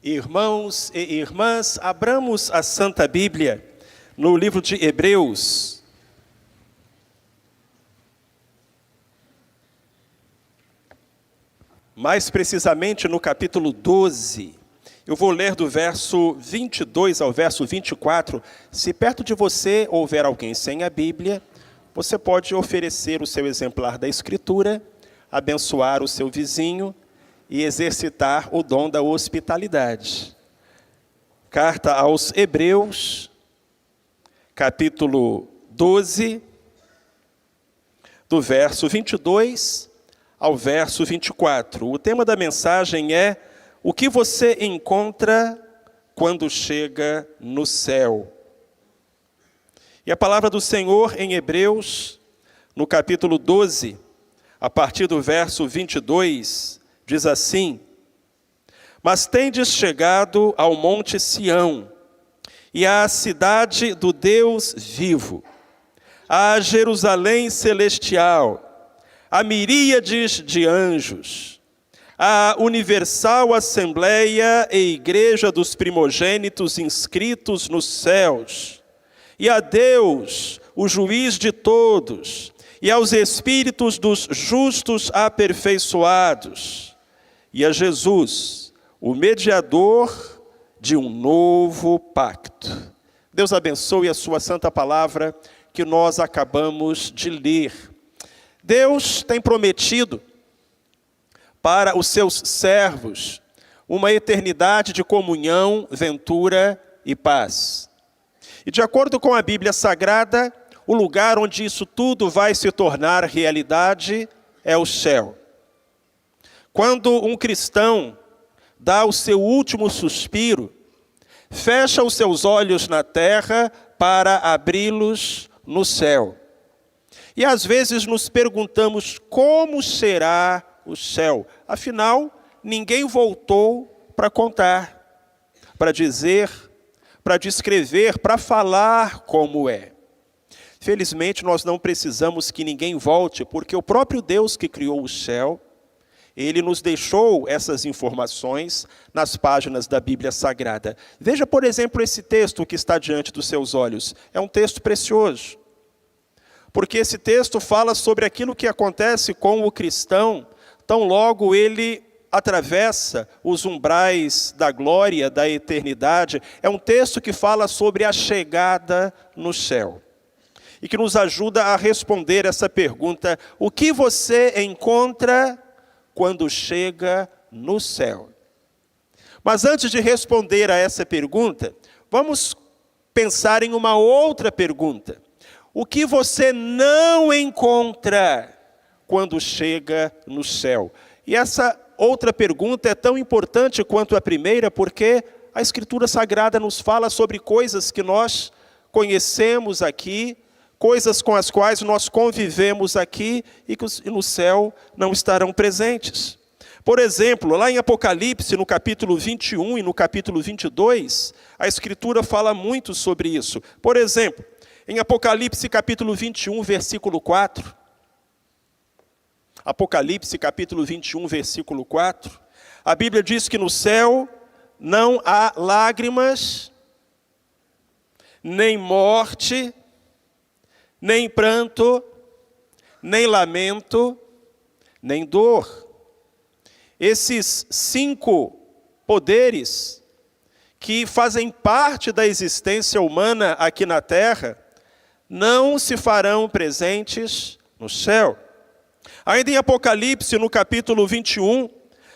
Irmãos e irmãs, abramos a Santa Bíblia no livro de Hebreus. Mais precisamente no capítulo 12. Eu vou ler do verso 22 ao verso 24. Se perto de você houver alguém sem a Bíblia, você pode oferecer o seu exemplar da Escritura, abençoar o seu vizinho e exercitar o dom da hospitalidade. Carta aos Hebreus, capítulo 12, do verso 22 ao verso 24. O tema da mensagem é: o que você encontra quando chega no céu? E a palavra do Senhor em Hebreus, no capítulo 12, a partir do verso 22, diz assim: mas tendes chegado ao monte Sião, e à cidade do Deus vivo, à Jerusalém celestial, a miríades de anjos, a universal assembleia e igreja dos primogênitos inscritos nos céus, e a Deus, o juiz de todos, e aos espíritos dos justos aperfeiçoados, e a Jesus, o mediador de um novo pacto. Deus abençoe a sua santa palavra que nós acabamos de ler. Deus tem prometido para os seus servos uma eternidade de comunhão, ventura e paz. E de acordo com a Bíblia Sagrada, o lugar onde isso tudo vai se tornar realidade é o céu. Quando um cristão dá o seu último suspiro, fecha os seus olhos na terra para abri-los no céu. E às vezes nos perguntamos como será o céu. Afinal, ninguém voltou para contar, para dizer, para descrever, para falar como é. Felizmente, nós não precisamos que ninguém volte, porque o próprio Deus que criou o céu, Ele nos deixou essas informações nas páginas da Bíblia Sagrada. Veja, por exemplo, esse texto que está diante dos seus olhos. É um texto precioso, porque esse texto fala sobre aquilo que acontece com o cristão, tão logo ele atravessa os umbrais da glória, da eternidade. É um texto que fala sobre a chegada no céu, e que nos ajuda a responder essa pergunta: o que você encontra quando chega no céu? Mas antes de responder a essa pergunta, vamos pensar em uma outra pergunta. O que você não encontra quando chega no céu? E essa outra pergunta é tão importante quanto a primeira, porque a Escritura Sagrada nos fala sobre coisas que nós conhecemos aqui, coisas com as quais nós convivemos aqui e que no céu não estarão presentes. Por exemplo, lá em Apocalipse, no capítulo 21 e no capítulo 22, a Escritura fala muito sobre isso. Por exemplo, em Apocalipse capítulo 21, versículo 4. Apocalipse capítulo 21, versículo 4. A Bíblia diz que no céu não há lágrimas, nem morte, nem pranto, nem lamento, nem dor. Esses 5 poderes que fazem parte da existência humana aqui na terra não se farão presentes no céu. Ainda em Apocalipse, no capítulo 21,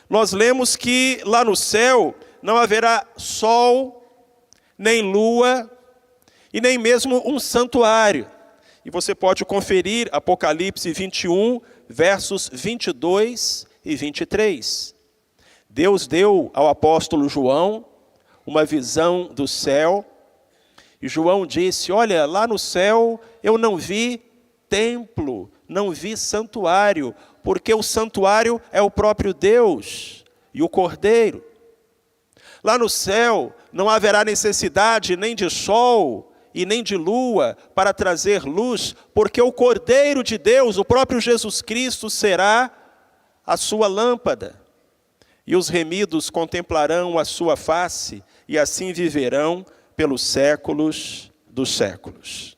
nós lemos que lá no céu não haverá sol, nem lua, e nem mesmo um santuário. E você pode conferir Apocalipse 21, versos 22 e 23. Deus deu ao apóstolo João uma visão do céu, e João disse: olha, lá no céu eu não vi templo, não vi santuário, porque o santuário é o próprio Deus e o Cordeiro. Lá no céu não haverá necessidade nem de sol e nem de lua para trazer luz, porque o Cordeiro de Deus, o próprio Jesus Cristo, será a sua lâmpada. e os remidos contemplarão a sua face, e assim viverão pelos séculos dos séculos.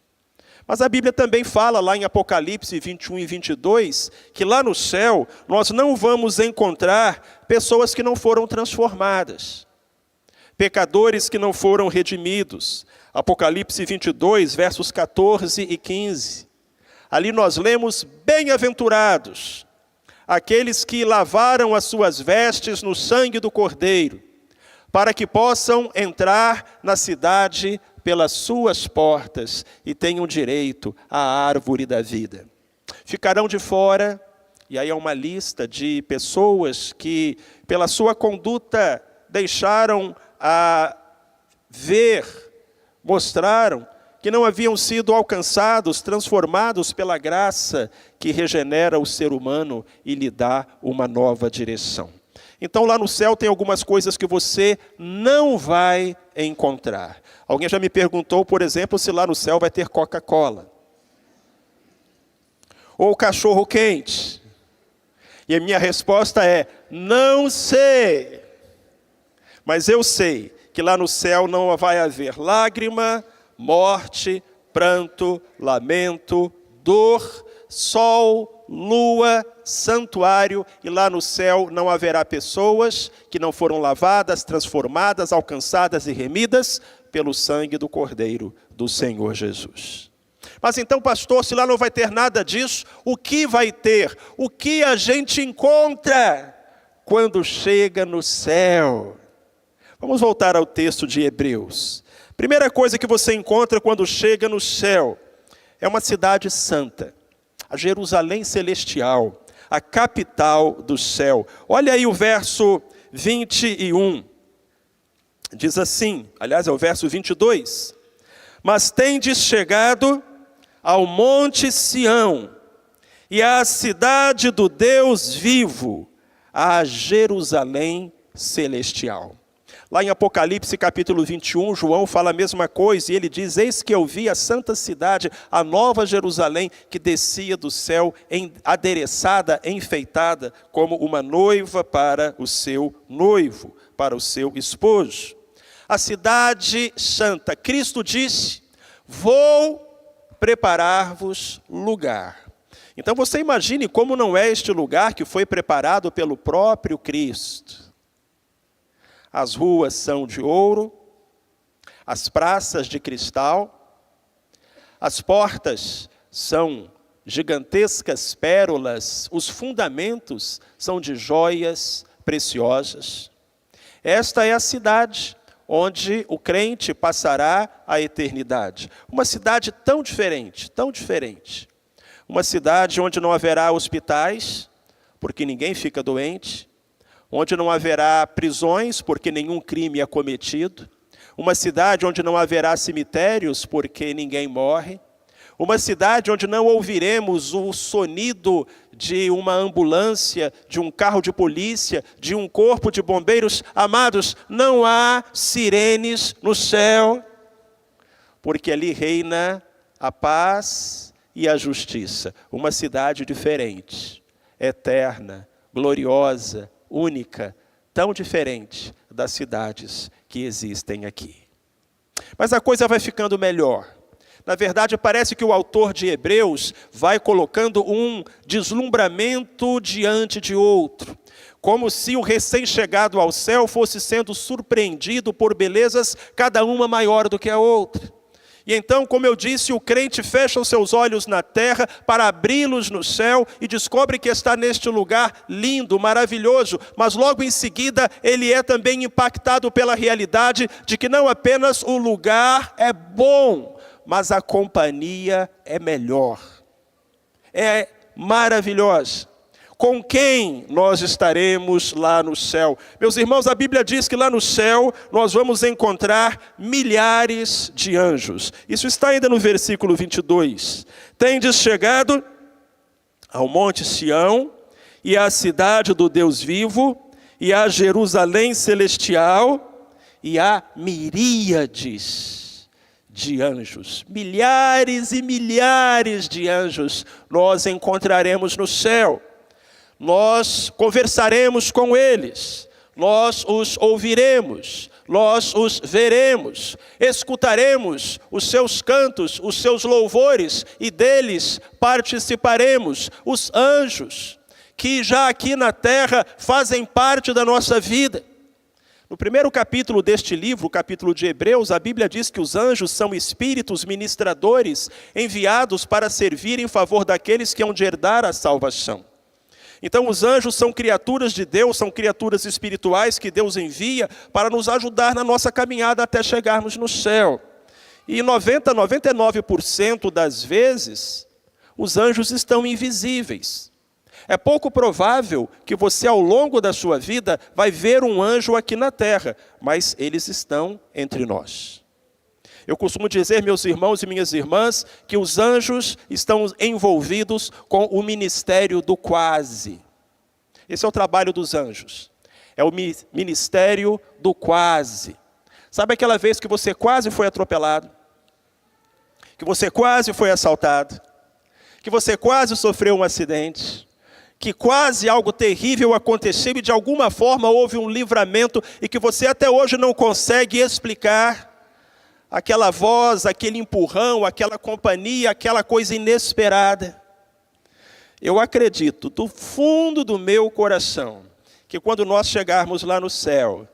Mas a Bíblia também fala lá em Apocalipse 21 e 22, que lá no céu nós não vamos encontrar pessoas que não foram transformadas, pecadores que não foram redimidos. Apocalipse 22, versos 14 e 15. Ali nós lemos: bem-aventurados aqueles que lavaram as suas vestes no sangue do Cordeiro, para que possam entrar na cidade pelas suas portas e tenham direito à árvore da vida. Ficarão de fora, e aí é uma lista de pessoas que, pela sua conduta, deixaram a ver, mostraram que não haviam sido alcançados, transformados pela graça que regenera o ser humano e lhe dá uma nova direção. Então lá no céu tem algumas coisas que você não vai encontrar. Alguém já me perguntou, por exemplo, se lá no céu vai ter Coca-Cola. Ou cachorro quente. E a minha resposta é: não sei. Mas eu sei que lá no céu não vai haver lágrima, morte, pranto, lamento, dor, sol, lua, santuário, e lá no céu não haverá pessoas que não foram lavadas, transformadas, alcançadas e remidas pelo sangue do Cordeiro do Senhor Jesus. Mas então, pastor, se lá não vai ter nada disso, o que vai ter? O que a gente encontra quando chega no céu? Vamos voltar ao texto de Hebreus. Primeira coisa que você encontra quando chega no céu é uma cidade santa, a Jerusalém celestial, a capital do céu. Olha aí o verso 21. Diz assim, aliás, é o verso 22. Mas tendes chegado ao monte Sião, e à cidade do Deus vivo, a Jerusalém celestial. Lá em Apocalipse capítulo 21, João fala a mesma coisa, e ele diz: eis que eu vi a santa cidade, a nova Jerusalém, que descia do céu, adereçada, enfeitada, como uma noiva para o seu noivo, para o seu esposo. A cidade santa. Cristo disse: vou preparar-vos lugar. Então você imagine como não é este lugar que foi preparado pelo próprio Cristo. As ruas são de ouro, as praças de cristal, as portas são gigantescas pérolas, os fundamentos são de joias preciosas. Esta é a cidade onde o crente passará a eternidade. Uma cidade tão diferente, tão diferente. Uma cidade onde não haverá hospitais, porque ninguém fica doente. Onde não haverá prisões, porque nenhum crime é cometido. Uma cidade onde não haverá cemitérios, porque ninguém morre. Uma cidade onde não ouviremos o sonido de uma ambulância, de um carro de polícia, de um corpo de bombeiros. Amados, não há sirenes no céu, porque ali reina a paz e a justiça. Uma cidade diferente, eterna, gloriosa, única, tão diferente das cidades que existem aqui. Mas a coisa vai ficando melhor. Na verdade, parece que o autor de Hebreus vai colocando um deslumbramento diante de outro, como se o recém-chegado ao céu fosse sendo surpreendido por belezas, cada uma maior do que a outra. E então, como eu disse, o crente fecha os seus olhos na terra para abri-los no céu e descobre que está neste lugar lindo, maravilhoso, mas logo em seguida ele é também impactado pela realidade de que não apenas o lugar é bom, mas a companhia é melhor, é maravilhosa. Com quem nós estaremos lá no céu? Meus irmãos, a Bíblia diz que lá no céu nós vamos encontrar milhares de anjos. Isso está ainda no versículo 22. Tendes chegado ao monte Sião, e à cidade do Deus vivo, e à Jerusalém celestial, e a miríades de anjos. Milhares e milhares de anjos nós encontraremos no céu. Nós conversaremos com eles, nós os ouviremos, nós os veremos, escutaremos os seus cantos, os seus louvores, e deles participaremos. Os anjos, que já aqui na terra fazem parte da nossa vida. No primeiro capítulo deste livro, o capítulo de Hebreus, a Bíblia diz que os anjos são espíritos ministradores enviados para servir em favor daqueles que hão de herdar a salvação. Então os anjos são criaturas de Deus, são criaturas espirituais que Deus envia para nos ajudar na nossa caminhada até chegarmos no céu. E 99% das vezes, os anjos estão invisíveis. É pouco provável que você, ao longo da sua vida, vai ver um anjo aqui na terra, mas eles estão entre nós. Eu costumo dizer, meus irmãos e minhas irmãs, que os anjos estão envolvidos com o ministério do quase. Esse é o trabalho dos anjos. É o ministério do quase. Sabe aquela vez que você quase foi atropelado? Que você quase foi assaltado? Que você quase sofreu um acidente? Que quase algo terrível aconteceu e de alguma forma houve um livramento e que você até hoje não consegue explicar? Aquela voz, aquele empurrão, aquela companhia, aquela coisa inesperada. Eu acredito do fundo do meu coração que quando nós chegarmos lá no céu,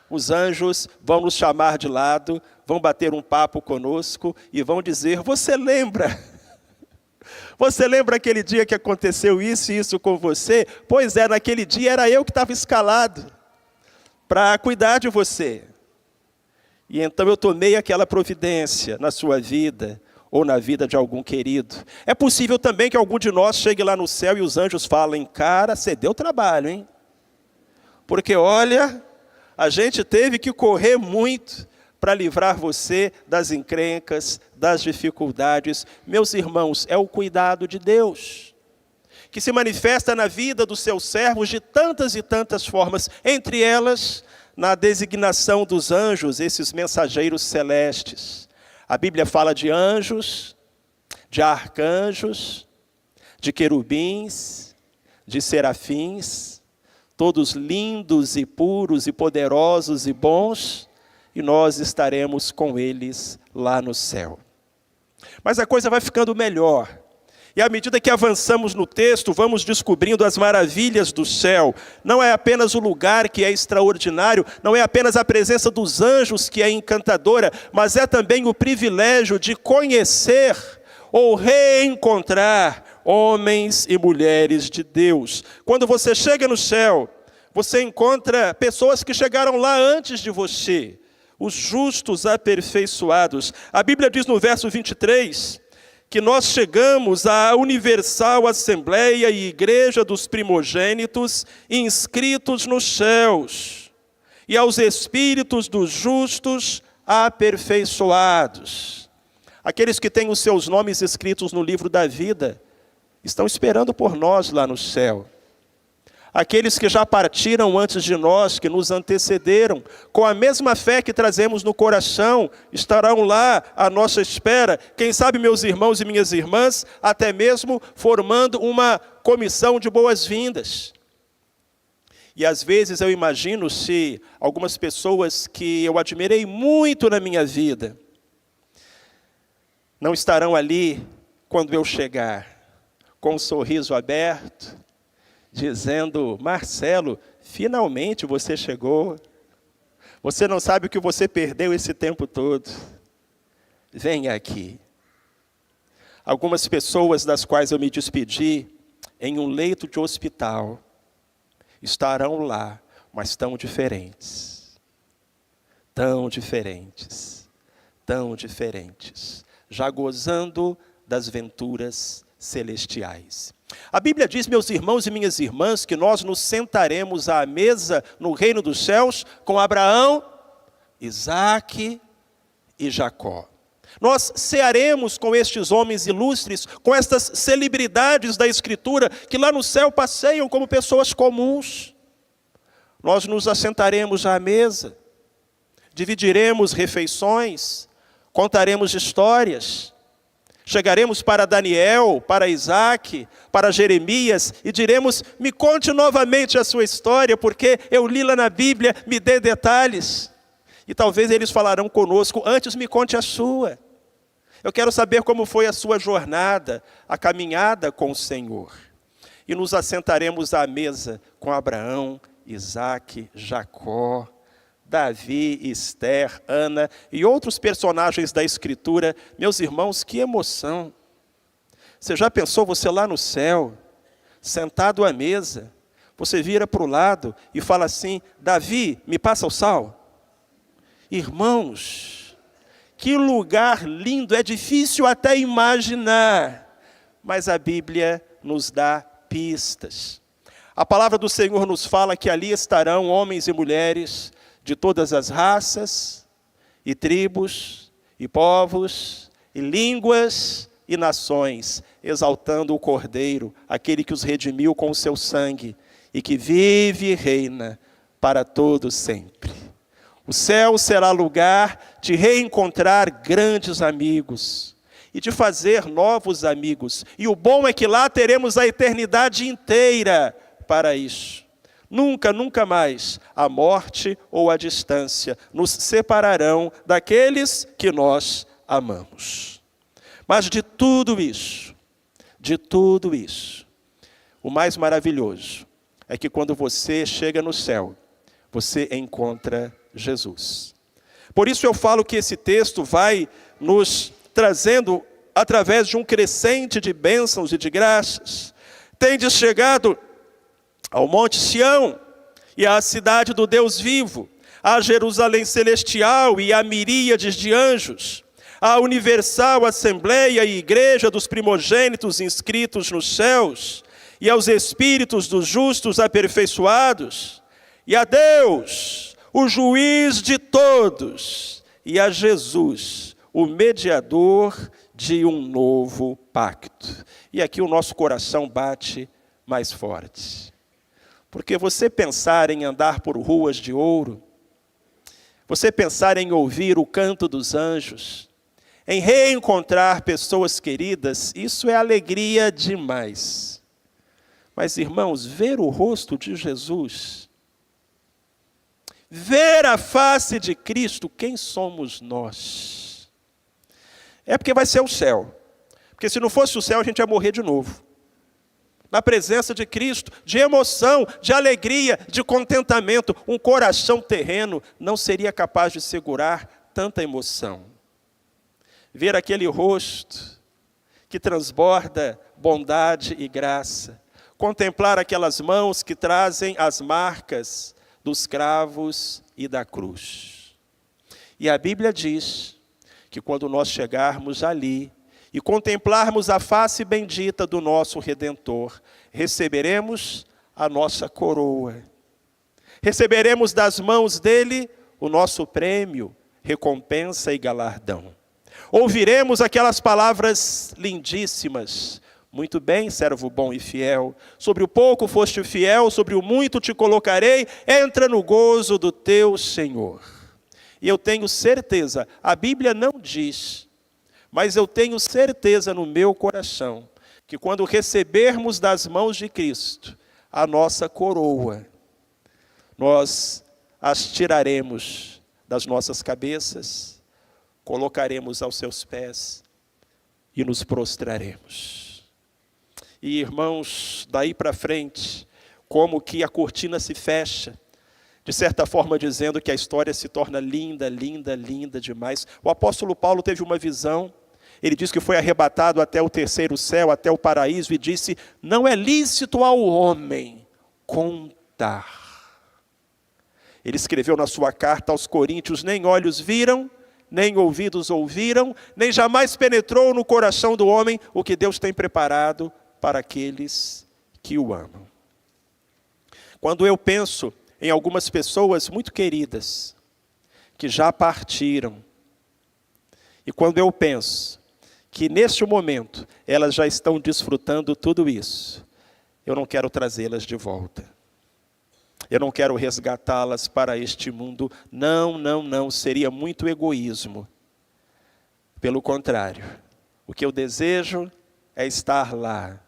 os anjos vão nos chamar de lado, vão bater um papo conosco e vão dizer: você lembra? Você lembra aquele dia que aconteceu isso e isso com você? Pois é, naquele dia era eu que estava escalado para cuidar de você. E então eu tomei aquela providência na sua vida ou na vida de algum querido. É possível também que algum de nós chegue lá no céu e os anjos falem: cara, você deu trabalho, hein? Porque olha, a gente teve que correr muito para livrar você das encrencas, das dificuldades. Meus irmãos, é o cuidado de Deus, que se manifesta na vida dos seus servos de tantas e tantas formas, entre elas, na designação dos anjos, esses mensageiros celestes. A Bíblia fala de anjos, de arcanjos, de querubins, de serafins, todos lindos e puros e poderosos e bons, e nós estaremos com eles lá no céu. Mas a coisa vai ficando melhor. E à medida que avançamos no texto, vamos descobrindo as maravilhas do céu. Não é apenas o lugar que é extraordinário, não é apenas a presença dos anjos que é encantadora, mas é também o privilégio de conhecer ou reencontrar homens e mulheres de Deus. Quando você chega no céu, você encontra pessoas que chegaram lá antes de você, os justos aperfeiçoados. A Bíblia diz no verso 23... que nós chegamos à universal assembleia e igreja dos primogênitos inscritos nos céus, e aos espíritos dos justos aperfeiçoados. Aqueles que têm os seus nomes escritos no livro da vida, estão esperando por nós lá no céu. Aqueles que já partiram antes de nós, que nos antecederam, com a mesma fé que trazemos no coração, estarão lá à nossa espera. Quem sabe, meus irmãos e minhas irmãs, até mesmo formando uma comissão de boas-vindas. E às vezes eu imagino se algumas pessoas que eu admirei muito na minha vida, não estarão ali quando eu chegar, com um sorriso aberto, dizendo: Marcelo, finalmente você chegou. Você não sabe o que você perdeu esse tempo todo. Venha aqui. Algumas pessoas das quais eu me despedi em um leito de hospital estarão lá, mas tão diferentes. Tão diferentes. Tão diferentes. Já gozando das venturas celestiais. A Bíblia diz, meus irmãos e minhas irmãs, que nós nos sentaremos à mesa no reino dos céus com Abraão, Isaque e Jacó. Nós cearemos com estes homens ilustres, com estas celebridades da Escritura, que lá no céu passeiam como pessoas comuns. Nós nos assentaremos à mesa, dividiremos refeições, contaremos histórias, Chegaremos para Daniel, para Isaac, para Jeremias e diremos: me conte novamente a sua história, porque eu li lá na Bíblia, me dê detalhes. E talvez eles falarão conosco: antes me conte a sua. Eu quero saber como foi a sua jornada, a caminhada com o Senhor. E nos assentaremos à mesa com Abraão, Isaac, Jacó, Davi, Esther, Ana e outros personagens da Escritura. Meus irmãos, que emoção! Você já pensou você lá no céu, sentado à mesa, você vira para o lado e fala assim: Davi, me passa o sal? Irmãos, que lugar lindo, é difícil até imaginar, mas a Bíblia nos dá pistas. A palavra do Senhor nos fala que ali estarão homens e mulheres de todas as raças, e tribos, e povos, e línguas, e nações, exaltando o Cordeiro, aquele que os redimiu com o seu sangue, e que vive e reina para todo sempre. O céu será lugar de reencontrar grandes amigos, e de fazer novos amigos, e o bom é que lá teremos a eternidade inteira para isso. Nunca, nunca mais a morte ou a distância nos separarão daqueles que nós amamos. Mas de tudo isso, o mais maravilhoso é que quando você chega no céu, você encontra Jesus. Por isso eu falo que esse texto vai nos trazendo, através de um crescente de bênçãos e de graças. Tendes chegado ao Monte Sião, e à cidade do Deus vivo, à Jerusalém celestial e à miríades de anjos, à universal assembleia e igreja dos primogênitos inscritos nos céus, e aos espíritos dos justos aperfeiçoados, e a Deus, o juiz de todos, e a Jesus, o mediador de um novo pacto. E aqui o nosso coração bate mais forte. Porque você pensar em andar por ruas de ouro, você pensar em ouvir o canto dos anjos, em reencontrar pessoas queridas, isso é alegria demais. Mas, irmãos, ver o rosto de Jesus, ver a face de Cristo, quem somos nós? É porque vai ser o céu. Porque se não fosse o céu, a gente ia morrer de novo. Na presença de Cristo, de emoção, de alegria, de contentamento. Um coração terreno não seria capaz de segurar tanta emoção. Ver aquele rosto que transborda bondade e graça. Contemplar aquelas mãos que trazem as marcas dos cravos e da cruz. E a Bíblia diz que quando nós chegarmos ali, e contemplarmos a face bendita do nosso Redentor, receberemos a nossa coroa. Receberemos das mãos dele o nosso prêmio, recompensa e galardão. Ouviremos aquelas palavras lindíssimas: muito bem, servo bom e fiel, sobre o pouco foste fiel, sobre o muito te colocarei, entra no gozo do teu Senhor. E eu tenho certeza, a Bíblia não diz, mas eu tenho certeza no meu coração, que quando recebermos das mãos de Cristo a nossa coroa, nós as tiraremos das nossas cabeças, colocaremos aos seus pés e nos prostraremos. E, irmãos, daí para frente, como que a cortina se fecha, de certa forma dizendo que a história se torna linda, linda, linda demais. O apóstolo Paulo teve uma visão. Ele diz que foi arrebatado até o terceiro céu, até o paraíso, e disse: não é lícito ao homem contar. Ele escreveu na sua carta aos Coríntios: nem olhos viram, nem ouvidos ouviram, nem jamais penetrou no coração do homem o que Deus tem preparado para aqueles que o amam. Quando eu penso em algumas pessoas muito queridas, que já partiram, e quando eu penso que neste momento elas já estão desfrutando tudo isso, eu não quero trazê-las de volta. Eu não quero resgatá-las para este mundo. Não, não, não. Seria muito egoísmo. Pelo contrário, O que eu desejo é estar lá,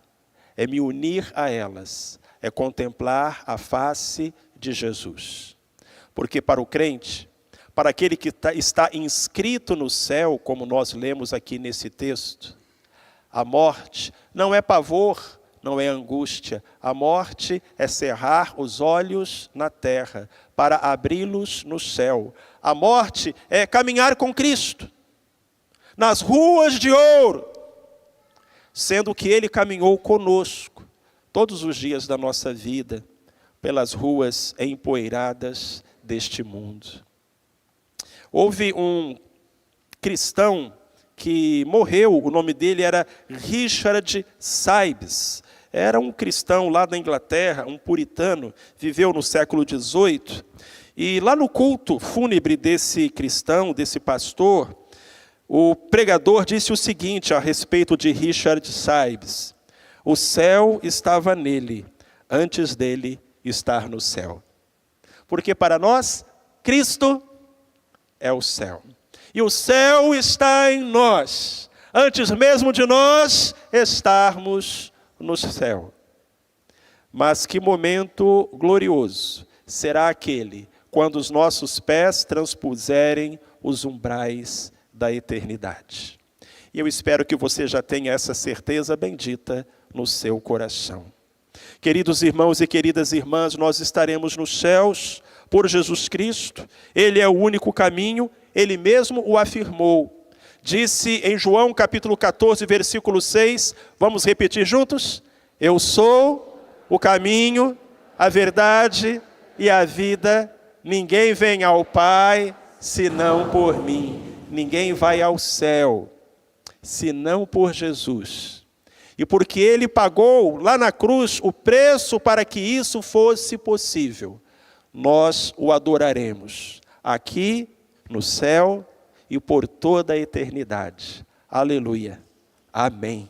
é me unir a elas, é contemplar a face de Jesus. Porque para o crente, para aquele que está inscrito no céu, como nós lemos aqui nesse texto, a morte não é pavor, não é angústia. A morte é cerrar os olhos na terra para abri-los no céu. A morte é caminhar com Cristo nas ruas de ouro, sendo que Ele caminhou conosco todos os dias da nossa vida pelas ruas empoeiradas deste mundo. Houve um cristão que morreu, o nome dele era Richard Sibbes. Era um cristão lá da Inglaterra, um puritano, viveu no século XVIII. E lá no culto fúnebre desse cristão, desse pastor, o pregador disse o seguinte a respeito de Richard Sibbes: o céu estava nele, antes dele estar no céu. Porque para nós, Cristo é o céu. E o céu está em nós, antes mesmo de nós estarmos no céu. Mas que momento glorioso será aquele quando os nossos pés transpuserem os umbrais da eternidade. E eu espero que você já tenha essa certeza bendita no seu coração. Queridos irmãos e queridas irmãs, nós estaremos nos céus por Jesus Cristo. Ele é o único caminho, Ele mesmo o afirmou. Disse em João capítulo 14, versículo 6, vamos repetir juntos? Eu sou o caminho, a verdade e a vida. Ninguém vem ao Pai senão por mim. Ninguém vai ao céu senão por Jesus. E porque Ele pagou lá na cruz o preço para que isso fosse possível, nós o adoraremos aqui no céu e por toda a eternidade. Aleluia. Amém.